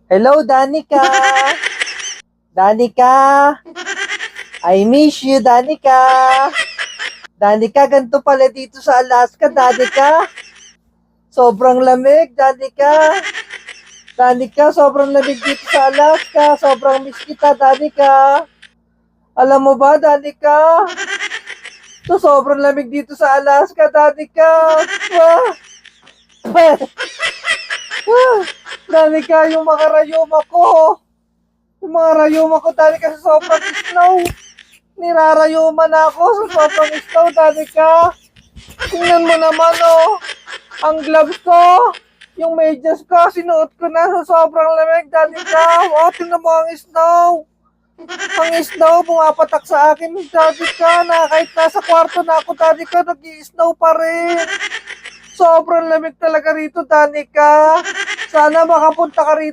Hello, Danica! Danica! I miss you, Danica! Danica, ganito pala dito sa Alaska, Danica. Sobrang lamig, Danica. Danica, sobrang lamig dito sa Alaska. Sobrang miss kita, Danica. Alam mo ba, Danica? Sobrang lamig dito sa Alaska, Danica. Ah, ah, Danica, yung mga rayuma ko. Yung mga rayuma ko, Danica, sa sobrang snow. Nirarayuma na ako sa sobrang snow, Danica. Tingnan mo naman, oh. Ang gloves ko, yung medyas ko, sinuot ko na sa sobrang lamig, Danica. Wow, tingnan mo ang snow. Ang snow, pumapatak sa akin, Danica, na kahit nasa kwarto na ako, Danica, nag-i-snow pa rin. Sobrang lamig talaga rito, Danica. Sana makapunta ka rito.